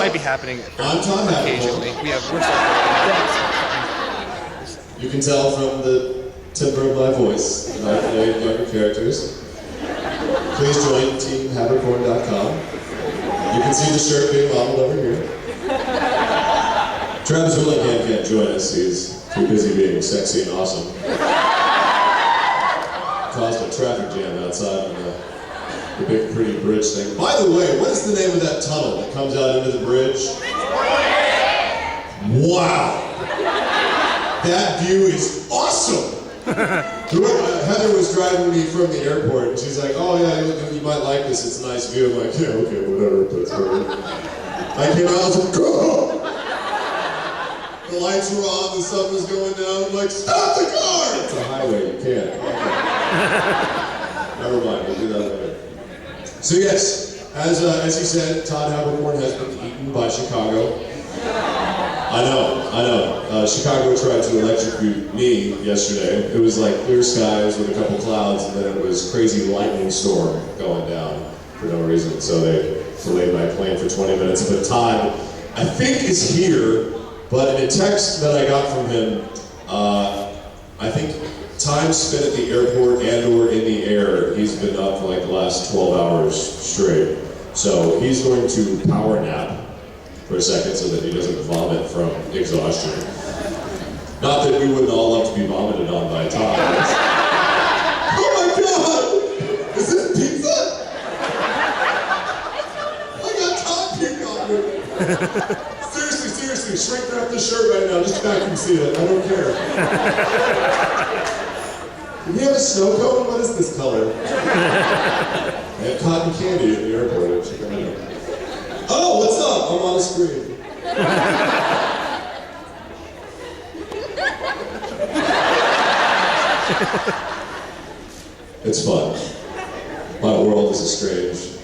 might be happening occasionally. We're You can tell from the timbre of my voice that I play younger characters. Please join teamhabercorn.com. You can see the shirt being modeled over here. Travis Willingham can't join us. He's too busy being sexy and awesome. Caused a traffic jam outside on the big pretty bridge thing. By the way, what is the name of that tunnel that comes out into the bridge? Wow! That view is awesome! Heather was driving me from the airport and she's like, oh yeah, you might like this, it's a nice view. I'm like, yeah, okay, whatever, Pittsburgh. I came out, I was like, oh! The lights were on, the sun was going down, I'm like, stop the car! It's a highway, you can't. Never mind, we'll do that later. So yes, as he said, Todd Habercorn has been eaten by Chicago. I know. Chicago tried to electrocute me yesterday. It was like clear skies with a couple clouds, and then it was crazy lightning storm going down for no reason. So they delayed my plane for 20 minutes. But Todd, I think, is here. But in a text that I got from him, I think time spent at the airport and/or in the air, he's been up for like the last 12 hours straight. So he's going to power nap for a second so that he doesn't vomit from exhaustion. Not that we wouldn't all love to be vomited on by Todd. Oh my God! Is this pizza? I got Todd puke on me. Seriously, shrink wrap this shirt right now. Just vacuum seal it. I don't care. Do we have a snow cone? What is this color? I have cotton candy at the airport. Check it out. Oh, what's up? I'm on the screen. It's fun. My world is a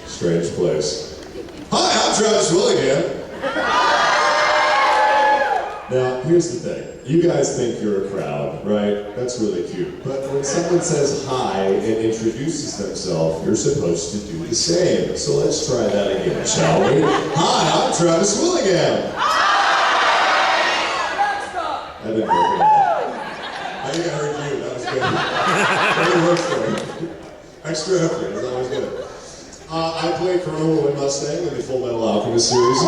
strange place. Hi, I'm Travis Willingham. Now, here's the thing. You guys think you're a crowd, right? That's really cute. But when someone says hi and introduces themselves, you're supposed to do the same. So let's try that again, shall we? Hi, I'm Travis Willingham. That didn't work at all. I think I heard you. That was good. It works for me. Extra effort is always good. I play Colonel Roy Mustang in the Full Metal Alchemist series.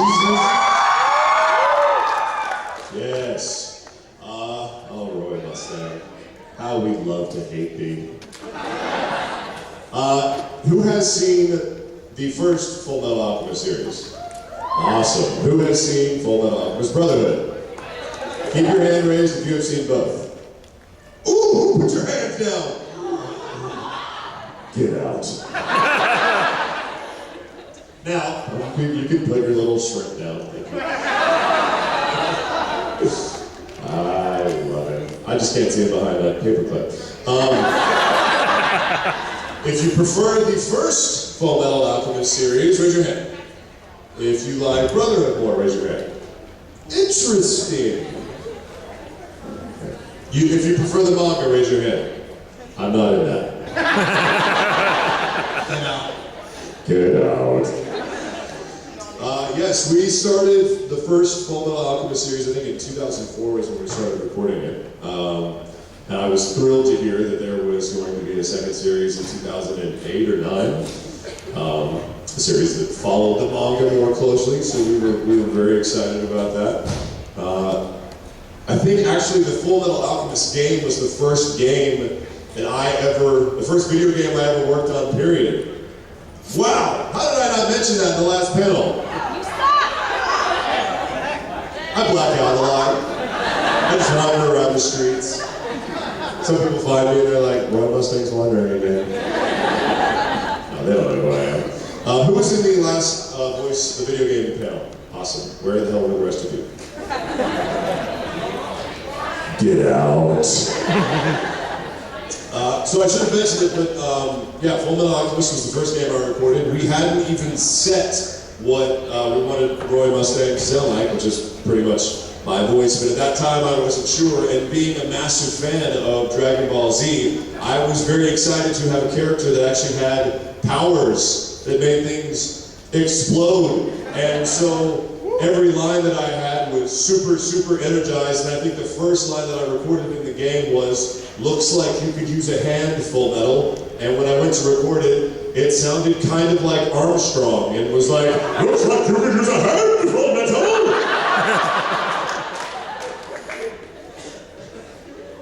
Yes. Oh, Roy Mustang. How we love to hate thee. Who has seen the first Full Metal Alchemist series? Awesome. Who has seen Full Metal Alchemist Brotherhood? Keep your hand raised if you have seen both. Ooh, put your hands down. Get out. Now, you can put your little shrimp down. Thank you. I love it. I just can't see it behind that paperclip. If you prefer the first Full Metal Alchemist series, raise your hand. If you like Brotherhood more, raise your hand. Interesting. If you prefer the manga, raise your hand. I'm not in that. Get out. Yes, we started the first Full Metal Alchemist series, I think in 2004 is when we started recording it. And I was thrilled to hear that there was going to be a second series in 2008 or 9. A series that followed the manga more closely, so we were very excited about that. I think actually the Full Metal Alchemist game was the first game that the first video game I ever worked on, period. Wow! How did I not mention that in the last panel? I black out a lot. I just wander around the streets. Some people find me and they're like, Roy Mustang's wandering again. No, they don't know who I am. Who was in the last voice the video game panel? Awesome. Where the hell were the rest of you? Get out. So I should have mentioned it, but yeah, Full Metal Alchemist was the first game I recorded. We hadn't even set what we wanted Roy Mustang to sound like, which is pretty much my voice, but at that time I wasn't sure, and being a massive fan of Dragon Ball Z, I was very excited to have a character that actually had powers that made things explode. And so every line that I had was super, super energized, and I think the first line that I recorded in the game was, "Looks like you could use a hand, Full Metal," and when I went to record it, it sounded kind of like Armstrong, and was like, "Looks like you could use a hand, Full Metal!"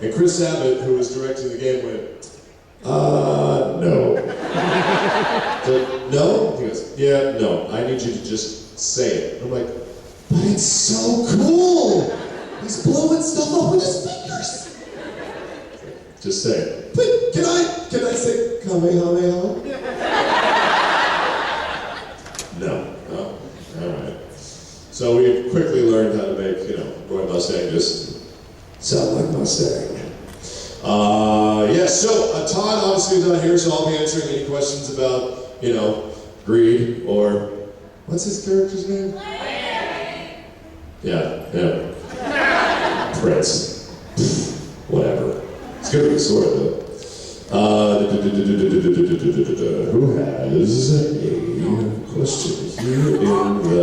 And Chris Abbott, who was directing the game, went, no. So, no? He goes, yeah, no, I need you to just say it. I'm like, but it's so cool! He's blowing stuff up with his fingers! Just say it. But can I say Kamehameha? No. Oh, alright. So we quickly learned how to make, Roy Mustang just sound like Mustang. Yes, so Todd obviously is not here, so I'll be answering any questions about, Greed, or, what's his character's name? Yeah. Prince. Whatever. It's gonna be a sword, though. Who has a question here in the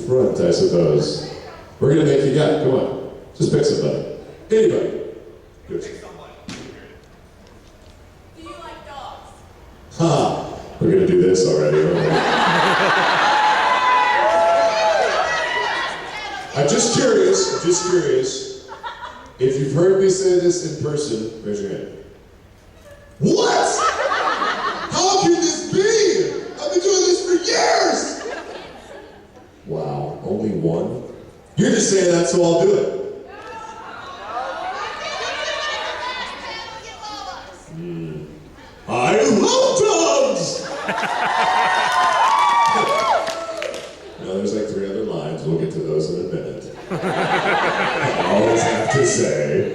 front, I suppose? We're gonna make you come on. Just pick somebody. Anybody. Good. Do you like dogs? Ha! We're gonna do this already, aren't we? I'm just curious. If you've heard me say this in person, raise your hand. What? How can this be? I've been doing this for years! Wow, only one? You're just saying that so I'll do it. I love dogs! There's like 3 other lines. We'll get to those in a minute. I always have to say.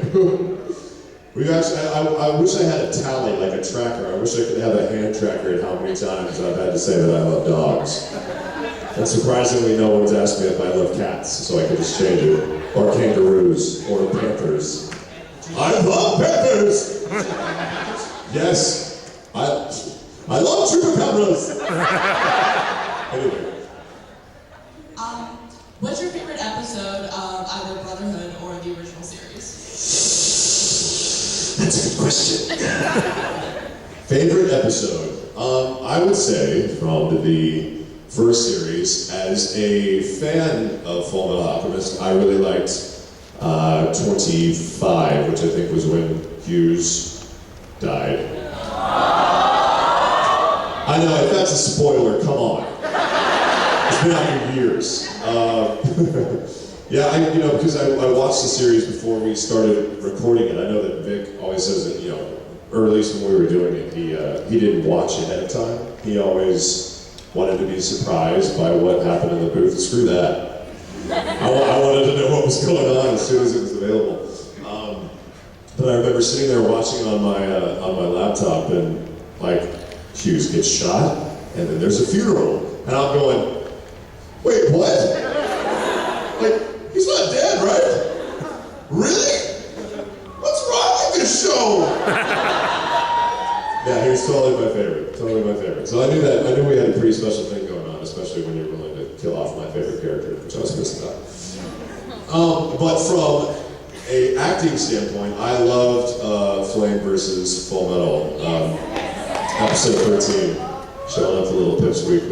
I wish I had a tally, like a tracker. I wish I could have a hand tracker at how many times I've had to say that I love dogs. And surprisingly, no one's asked me if I love cats, so I could just change it. Or kangaroos, or panthers. I love panthers! Yes. I love chupacabras! Anyway. What's your favorite episode of either Brotherhood or the original series? That's a good question. Favorite episode? I would say from the first series, as a fan of Full Metal Alchemist, I really liked 25, which I think was when Hughes died. I know, if that's a spoiler, come on. It's been out for years. Yeah, because I watched the series before we started recording it. I know that Vic always says that, early when we were doing it, he didn't watch ahead of time. He always wanted to be surprised by what happened in the booth. Screw that. I wanted to know what was going on as soon as it was available. But I remember sitting there watching on my laptop, and Hughes gets shot, and then there's a funeral, and I'm going, wait, what? He's not dead, right? Really? What's wrong with this show? Yeah, he was totally my favorite. So I knew we had a pretty special thing going on, especially when you're willing to kill off my favorite character, which I was pissed about. But from an acting standpoint, I loved Flame versus Full Metal. Episode 13, showing up to Little Pipsqueak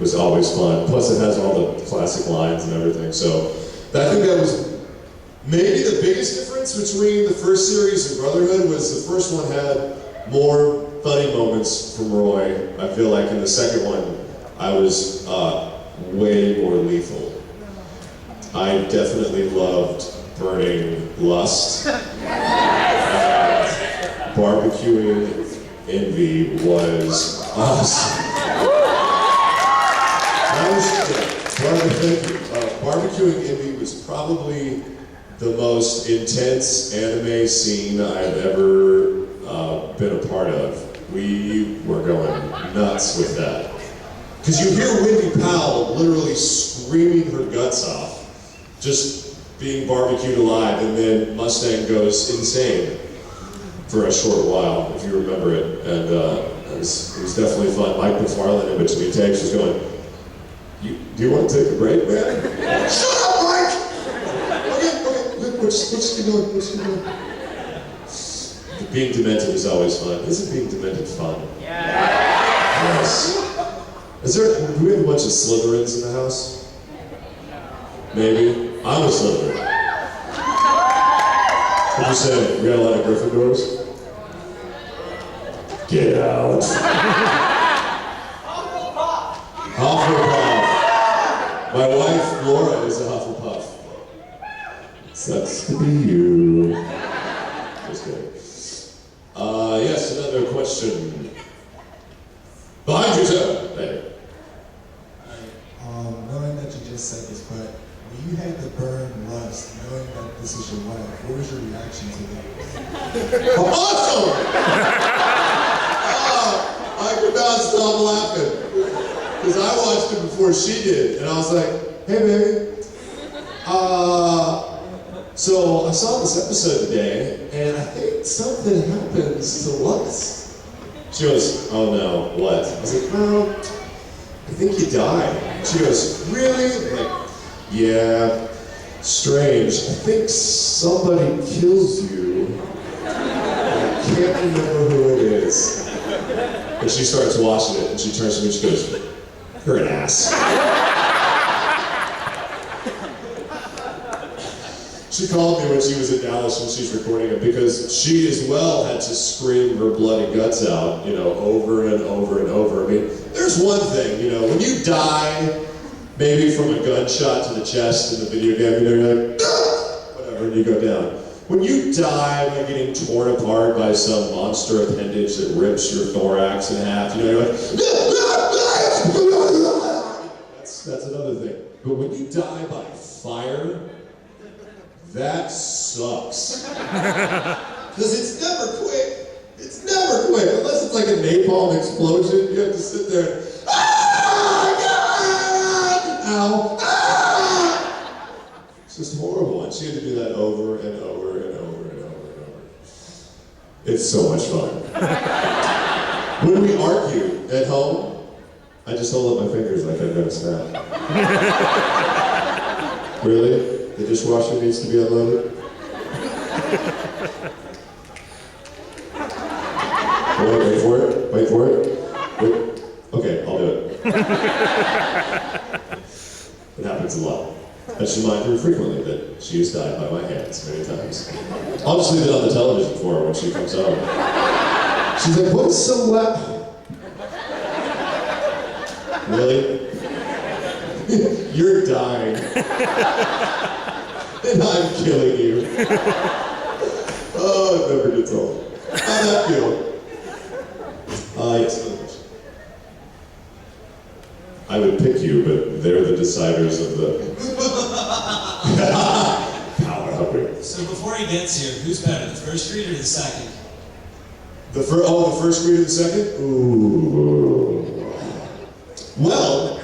was always fun. Plus it has all the classic lines and everything. So I think that was maybe the biggest difference between the first series and Brotherhood was the first one had more funny moments from Roy. I feel like in the second one, I was way more lethal. I definitely loved burning lust. Barbecuing Envy was awesome. Barbecuing Envy was probably the most intense anime scene I've ever been a part of. We were going nuts with that. Because you hear Wendy Powell literally screaming her guts off, just being barbecued alive, and then Mustang goes insane for a short while, if you remember it. And it was definitely fun. Mike McFarlane in between takes was going, Do you want to take a break, man? Shut up, Mike! Okay, what's you doing? Being demented is always fun. Isn't being demented fun? Yeah. Yes. Do we have a bunch of Slytherins in the house? Maybe. I'm a Slytherin. What'd you say? We got a lot of Gryffindors? Get out. Hufflepuff. My wife, Laura, is a Hufflepuff. Sucks to be you. Just kidding. Yes, another question. Behind you, sir. Hey. Knowing that you just said this, but when you had to burn rust, knowing that this is your wife, what was your reaction to that? Awesome! I could not stop laughing. Because I watched it before she did, and I was like, hey baby. So I saw this episode today, and I think something happens to lust. She goes, oh no, what? I was like, well, I think you died. She goes, really? I'm like, yeah, strange. I think somebody kills you. I can't remember who it is. And she starts watching it, and she turns to me and she goes, you're an ass. She called me when she was in Dallas when she's recording it because she as well had to scream her bloody guts out, over and over and over. I mean, there's one thing, when you die, maybe from a gunshot to the chest in the video game, you're like, whatever, and you go down. When you die by getting torn apart by some monster appendage that rips your thorax in half, you're like, that's another thing. But when you die by fire, that sucks. Because it's never quick. It's never quick. Unless it's like a napalm explosion, you have to sit there and, ow, It's just horrible. And she had to do that over and over and over and over and over. It's so much fun. When we argue at home, I just hold up my fingers like I've got a snap. Really? The dishwasher needs to be unloaded? Wait for it. Wait. Okay, I'll do it. It happens a lot. I should remind her frequently that she has died by my hands many times. I'll just leave it on the television for her when she comes home. She's like, what's so loud? Really? You're dying. And I'm killing you. Oh, it never gets old. How'd that feel? Yes, another question. I would pick you, but they're the deciders of the power hungry. So before he gets here, who's better, the first read or the second? The first read or the second? Ooh. Well,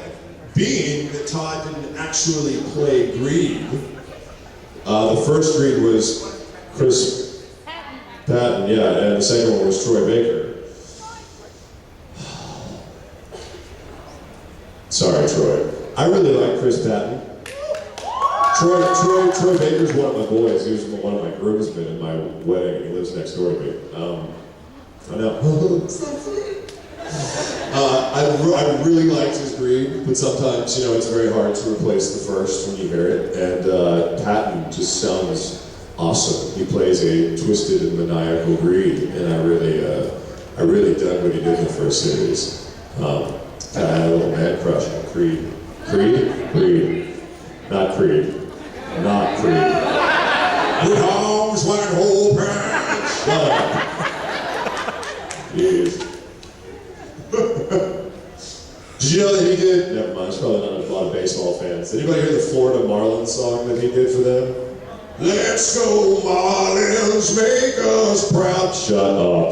being that Todd didn't actually play Greed, the first read was Chris Patton, yeah, and the second one was Troy Baker. Sorry, Troy. I really like Chris Patton. Troy Baker's one of my boys. He was one of my groomsmen in my wedding. He lives next door to me. I know. I really liked his Greed, but sometimes, it's very hard to replace the first when you hear it. And Patton just sounds awesome. He plays a twisted and maniacal Greed, and I really dug what he did in the first series. I had a little man crush on Creed. Creed. Not Creed. Not Creed. With arms wide open. Shut up. Jeez. Did you know that he did? Never mind, it's probably not a lot of baseball fans. Did anybody hear the Florida Marlins song that he did for them? Let's go Marlins, make us proud. Shut up.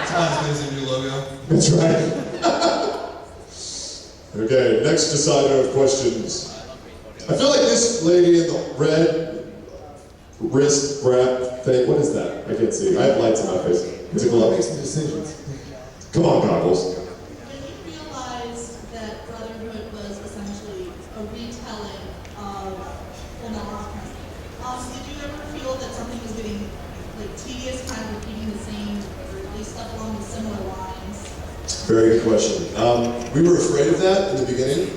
Todd's a new logo. That's right. Okay, next decider of questions. I feel like this lady in the red wrist wrap thing, what is that? I can't see. I have lights in my face. It's a glove. Make some decisions. Come on, goggles. Did he realize that brotherhood was essentially question. We were afraid of that in the beginning.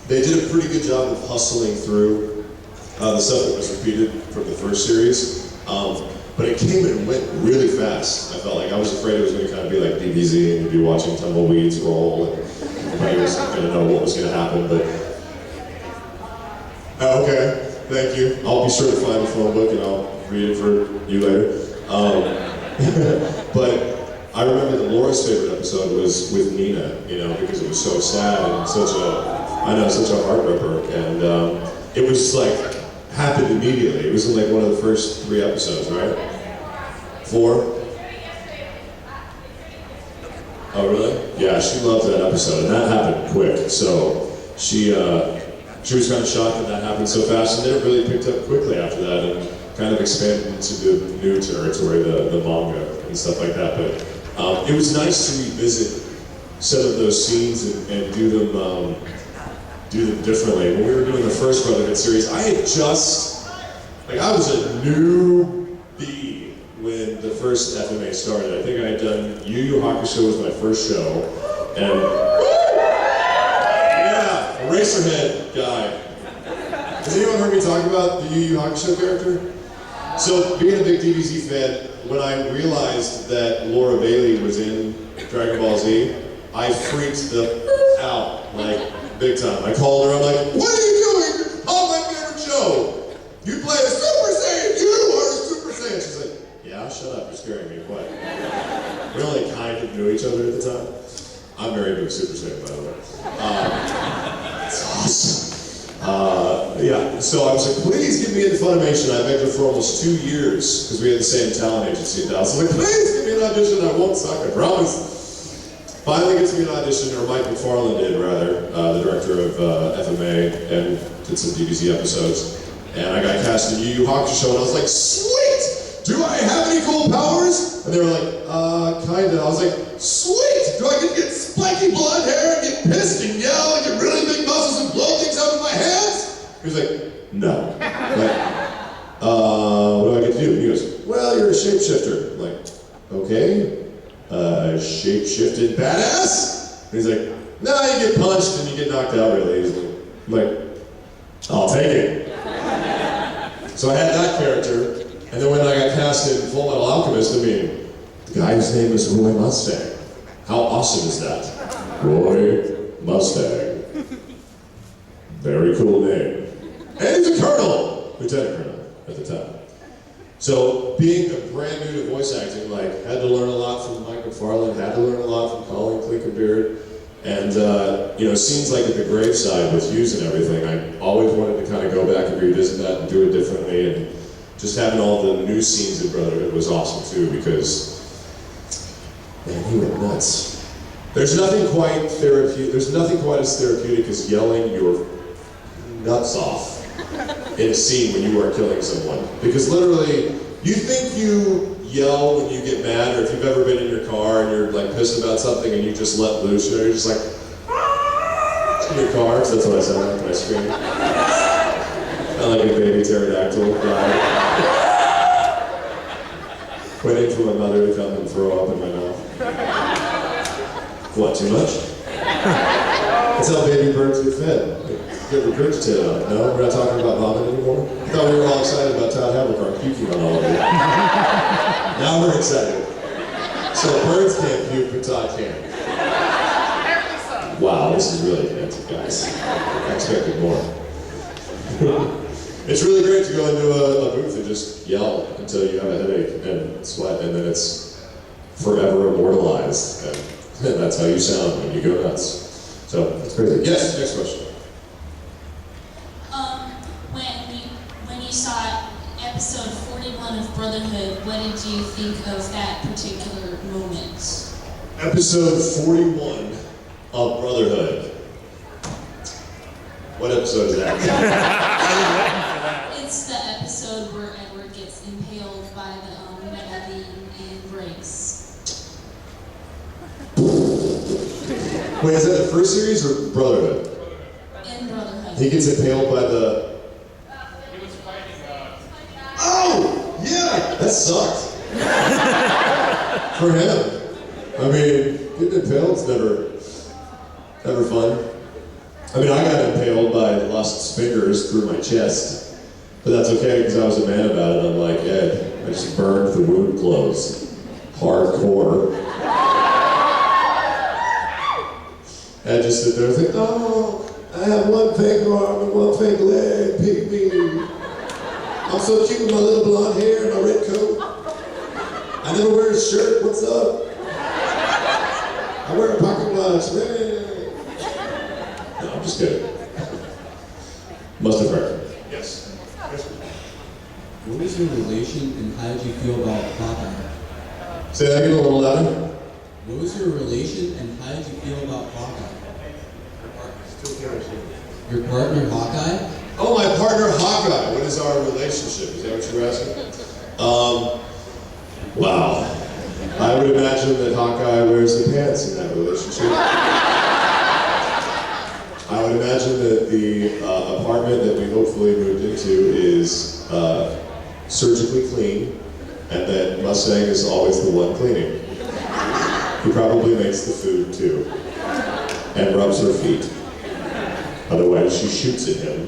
They did a pretty good job of hustling through the stuff that was repeated from the first series. But it came and went really fast. I felt like I was afraid it was going to kind of be like DBZ and you'd be watching tumbleweeds roll and everybody was going to know what was going to happen. But okay, thank you. I'll be sure to find the phone book and I'll read it for you later. But I remember that Laura's favorite episode was with Nina, you know, because it was so sad and such a heart ripper. And it was like, happened immediately. It was in like one of the first 3 episodes, right? 4? Oh, really? Yeah, she loved that episode, and that happened quick. So she was kind of shocked that that happened so fast, and then it really picked up quickly after that, and kind of expanded into the new territory, the manga and stuff like that. But it was nice to revisit some of those scenes and do them differently. When we were doing the first Brotherhood series, I had just, I was a newbie when the first FMA started. I think I had done Yu Yu Hakusho was my first show, and yeah, Eraserhead guy. Has anyone heard me talk about the Yu Yu Hakusho character? So, being a big DBZ fan, when I realized that Laura Bailey was in Dragon Ball Z, I freaked the out, like, big time. I called her, I'm like, what are you doing on my favorite show? You play a Super Saiyan, you are a Super Saiyan. She's like, yeah, shut up, you're scaring me, quiet. We only kind of knew each other at the time. I'm very big Super Saiyan, by the way. It's awesome. Yeah, so I was like, please give me in Funimation. I begged her for almost 2 years, because we had the same talent agency in Dallas. I was like, please give me an audition, I won't suck, I promise. Finally gets me an audition, or Mike McFarlane did, rather, the director of FMA, and did some DBZ episodes. And I got cast in Yu Yu Hakusho, and I was like, sweet! Do I have any cool powers? And they were like, kinda. I was like, sweet! Do I get to get spiky blonde hair and get pissed and yell and get really big muscles and blow things out of my hands? He was like, no. Like, what do I get to do? And he goes, well, you're a shapeshifter. I'm like, okay. Shape-shifted badass? And he's like, no, you get punched and you get knocked out really easily. I'm like, I'll take it. So I had that character, and then when I got cast in Full Metal Alchemist, I mean, the guy's name is Roy Mustang. How awesome is that? Roy Mustang. Very cool name. And he's a colonel, lieutenant colonel at the time. So being brand new to voice acting, like, had to learn a lot from Mike McFarlane, had to learn a lot from Colleen Clinkenbeard, and you know, scenes like at the graveside with Hughes and everything, I always wanted to kind of go back and revisit that and do it differently, and just having all the new scenes in Brotherhood was awesome too, because, man, he went nuts. There's nothing quite as therapeutic as yelling your nuts off in a scene when you are killing someone. Because literally, you think you yell when you get mad, or if you've ever been in your car and you're like pissed about something and you just let loose, you know, you're just like, in your car, so that's what I sound like when I scream. I like a baby pterodactyl guy. Waiting for my mother to come and throw up in my mouth. What, too much? That's how baby birds get fed. Get regurgitated on it. No, we're not talking about vomit anymore. I thought we were all excited about Todd Havercar puking on all of you. Now we're excited. So birds can't puke, but Todd can. Wow, this is really fancy, guys. I expected more. It's really great to go into a booth and just yell until you have a headache and sweat, and then it's forever immortalized. And that's how you sound when you go nuts. So, it's crazy. Yes, next question. When you saw episode 41 of Brotherhood, what did you think of that particular moment? Episode 41 of Brotherhood. What episode is that? It's the episode where Edward gets impaled by the metal beam and breaks. Wait, is that the first series or Brotherhood? In Brotherhood. He gets impaled by the... Oh! Yeah! That sucked. For him. I mean, getting impaled's never Never fun. I mean, I got impaled by Lust's fingers through my chest, but that's okay because I was a man about it. I'm like, Ed, I just burned the wound closed. Hardcore. Ed just sit there and think, oh, I have one fake arm and one fake leg, pick me. I'm so cute with my little blonde hair and my red coat. I never wear a shirt, what's up? I wear a pocket watch, man. No, I'm just kidding. Must have heard. Yes. What was your relation and how did you feel about Hawkeye? Say that again a little louder. What was your relation and how did you feel about Hawkeye? Your partner Hawkeye? Oh, my partner Hawkeye. What is our relationship? Is that what you're asking? Wow. I would imagine that Hawkeye wears the pants in that relationship. I would imagine that the apartment that we hopefully moved into is surgically clean, and that Mustang is always the one cleaning. He probably makes the food too, and rubs her feet. Otherwise, she shoots at him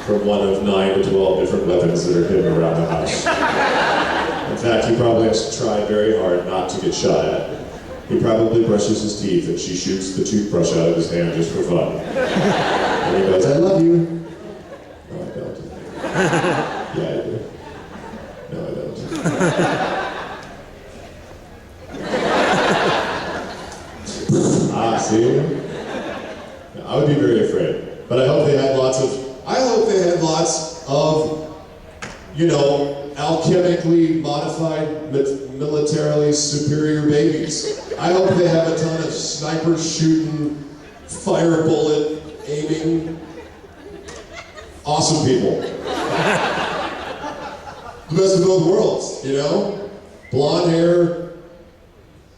from one of 9 to 12 different weapons that are hidden around the house. In fact, he probably has to try very hard not to get shot at. He probably brushes his teeth and she shoots the toothbrush out of his hand just for fun. And he goes, I love you. No, I don't. Yeah, I do. No, I don't. See? I would be very afraid. But I hope they had lots of, you know, alchemically modified, militarily superior babies. I hope they have a ton of sniper shooting, fire bullet aiming, awesome people. The best of both worlds, you know? Blonde hair.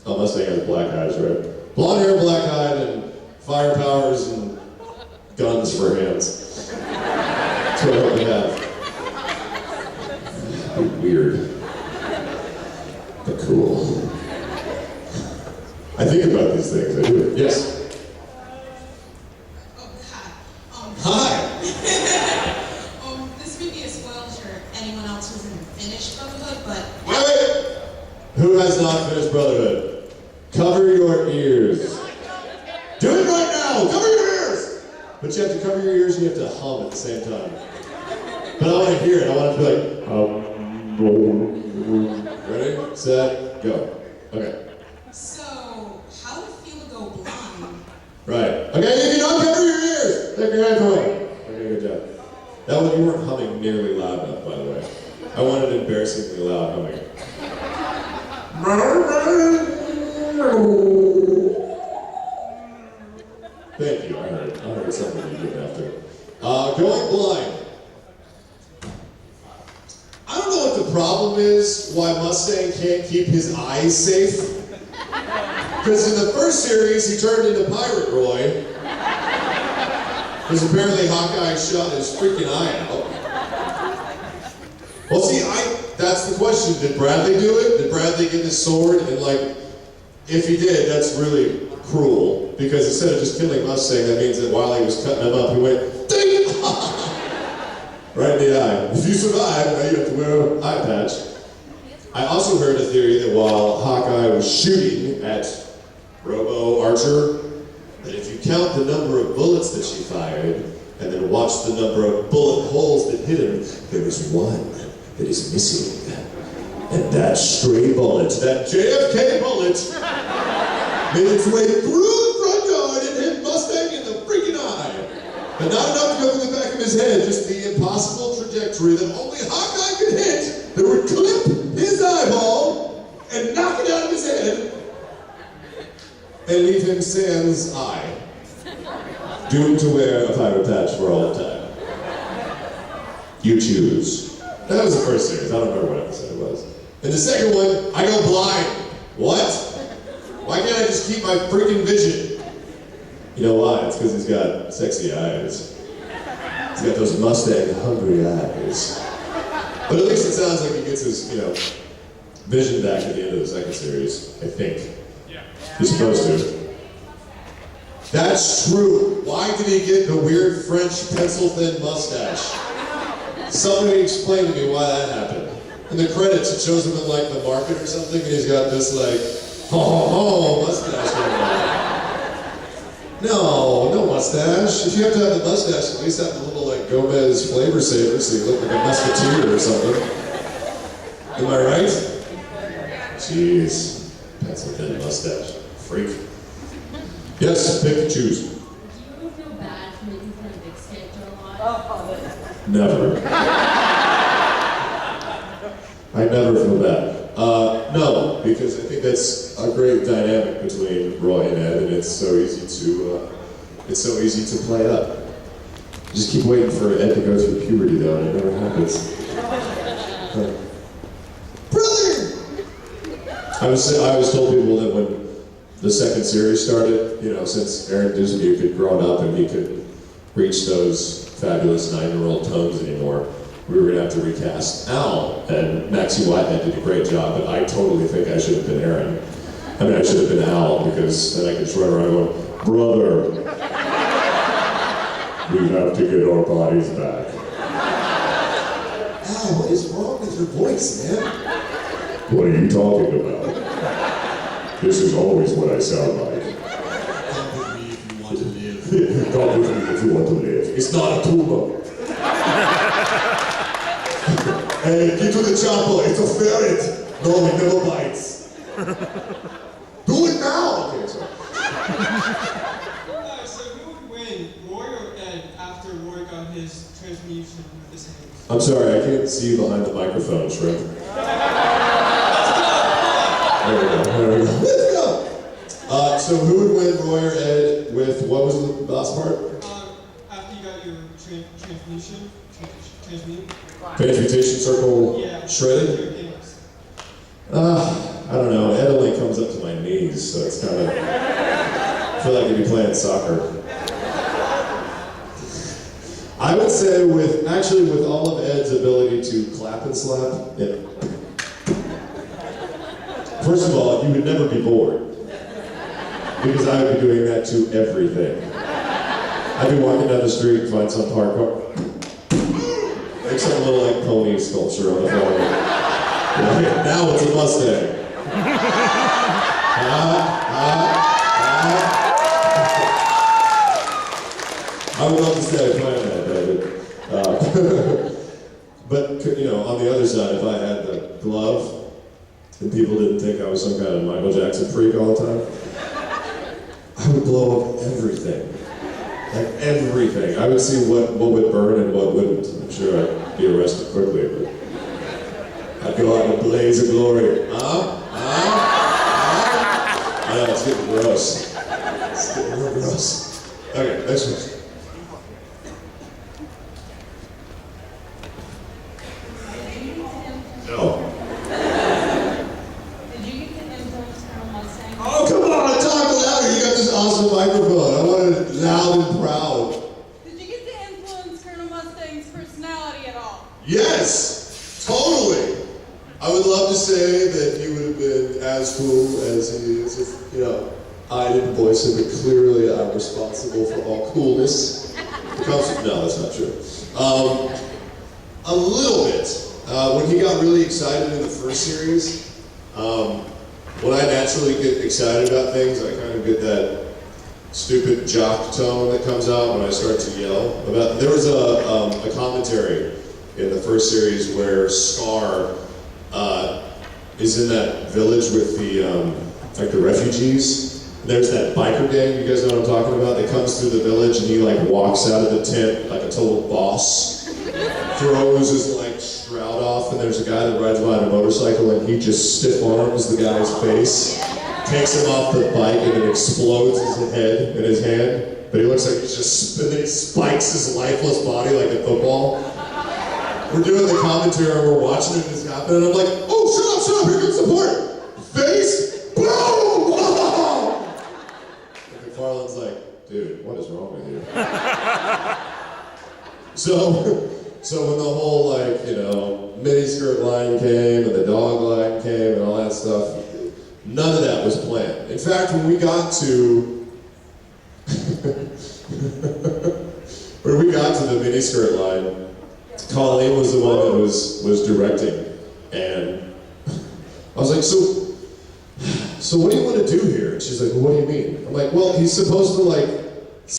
Oh, Mustang has black eyes, right? Blonde hair, black eyed, and fire powers and guns for hands. That's what I hope they have. Weird. But cool. I think about these things, I do. Yes? Oh, hi. Hi! This may be a spoiler for anyone else who hasn't finished Brotherhood, but... Wait! Who has not finished Brotherhood? Cover your ears. Do it right now! Cover your ears! But you have to cover your ears and you have to hum at the same time. But I want to hear it. I want it to be like, ready, set, go. Okay. So, how did it feel to go blind? Right. Okay, if you don't cover your ears, take your hands away. Okay, good job. That one, you weren't humming nearly loud enough, by the way. I wanted embarrassingly loud humming. Thank you, I heard something you did after. Going blind. I don't know what the problem is, why Mustang can't keep his eyes safe. Because in the first series, he turned into Pirate Roy. Because apparently Hawkeye shot his freaking eye out. Well, see, that's the question. Did Bradley do it? Did Bradley get his sword and, like, if he did, that's really cruel. Because instead of just killing Mustang, that means that while he was cutting him up, he went, ding! Right in the eye. If you survive, now you have to wear an eye patch. I also heard a theory that while Hawkeye was shooting at Robo Archer, that if you count the number of bullets that she fired, and then watch the number of bullet holes that hit him, there is one that is missing. And that stray bullet, that JFK bullet, made its way through the front yard and hit Mustang in the freaking eye. But not enough to go in the back of his head, just the impossible trajectory that only Hawkeye could hit that would clip his eyeball and knock it out of his head and leave him sans eye, doomed to wear a pirate patch for all time. You choose. That was the first series. I don't remember what episode it was. And the second one, I go blind. What? Why can't I just keep my freaking vision? You know why? It's because he's got sexy eyes. He's got those Mustang hungry eyes. But at least it sounds like he gets his, you know, vision back at the end of the second series, I think. Yeah. He's supposed to. That's true. Why did he get the weird French pencil-thin mustache? Somebody explain to me why that happened. In the credits, it shows him in like the market or something, and he's got this like, mustache going on. No mustache. If you have to have the mustache, at least have the little like Gomez flavor saver so you look like a musketeer or something. Am I right? Jeez. Pencil-thin mustache. Freak. Yes, pick and choose. Do you ever feel bad for making fun of Vic's character a lot? Never. I never feel bad. No, because I think that's a great dynamic between Roy and Ed, and it's so easy to play up. Just keep waiting for Ed to go through puberty, though, and it never happens. Brother! I was told people that when the second series started, you know, since Aaron Dismuke had grown up and he couldn't reach those fabulous 9-year-old tones anymore, we were going to have to recast Al, and Maxie Whitehead did a great job, but I totally think I should have been Aaron. I mean, I should have been Al, because then I could just run around going, brother, we have to get our bodies back. Al, what is wrong with your voice, man? What are you talking about? This is always what I sound like. Come with me if you want to live. Come with me if you want to live. It's not a tumor. Hey, get to the chopper. It's a ferret. No, it never bites. Do it now. Okay, sorry. So who would win, Roy or Ed, after Roy got his transmutation with his hands? I'm sorry, I can't see you behind the microphone, Shrimp. There we go. Let's go. So who would win, Roy or Ed, with what was the last part? After you got your transmutation, Transmutation circle yeah, shredded? your hands. I don't know. Ed only comes up to my knees, so it's kind of. I feel like he'd be playing soccer. I would say with all of Ed's ability to clap and slap, yeah. First of all, you would never be bored. Because I would be doing that to everything. I'd be walking down the street and find some park, make some little like pony sculpture on the floor. Yeah, now it's a Mustang. I would love to say I planned that, David. But you know, on the other side, if I had the glove, and people didn't think I was some kind of Michael Jackson freak all the time, I would blow up everything. Like everything. I would see what would burn and what wouldn't. I'm sure I'd be arrested quickly, but I'd go out in a blaze of glory. I know, it's getting gross. It's getting real gross. Okay, next question. No. Did you get the influence from Mustang? Oh, come on, talk louder. You got this awesome microphone. I want it loud and proud. Did you get to influence Colonel Mustang's personality at all? Yes, totally. I would love to say that he would have been as cool as he is if, you know, I didn't voice him, but clearly I'm responsible for all coolness. No, that's not true. A little bit. When he got really excited in the first series, when I naturally get excited about things, I kind of get that stupid jock tone that comes out when I start to yell about. There was a commentary in the first series where Scar is in that village with the like the refugees. There's that biker gang, you guys know what I'm talking about, that comes through the village and he like walks out of the tent like a total boss, throws his like shroud off, and there's a guy that rides by on a motorcycle and he just stiff arms the guy's face, takes him off the bike and then explodes his head in his hand, but he looks like he's just, and then he spikes his lifeless body like a football. We're doing the commentary and we're watching it and it's happening and I'm like, oh shut up, here comes the part! Face, boom! Whoa! And McFarlane's like, dude, what is wrong with you? So when the whole like, you know, miniskirt line came and the dog line came and all that stuff, none of that was planned. In fact, when we got to When we got to the miniskirt line, Colleen was the one that was directing, and I was like, so what do you want to do here? And she's like, well, what do you mean? I'm like, well, he's supposed to like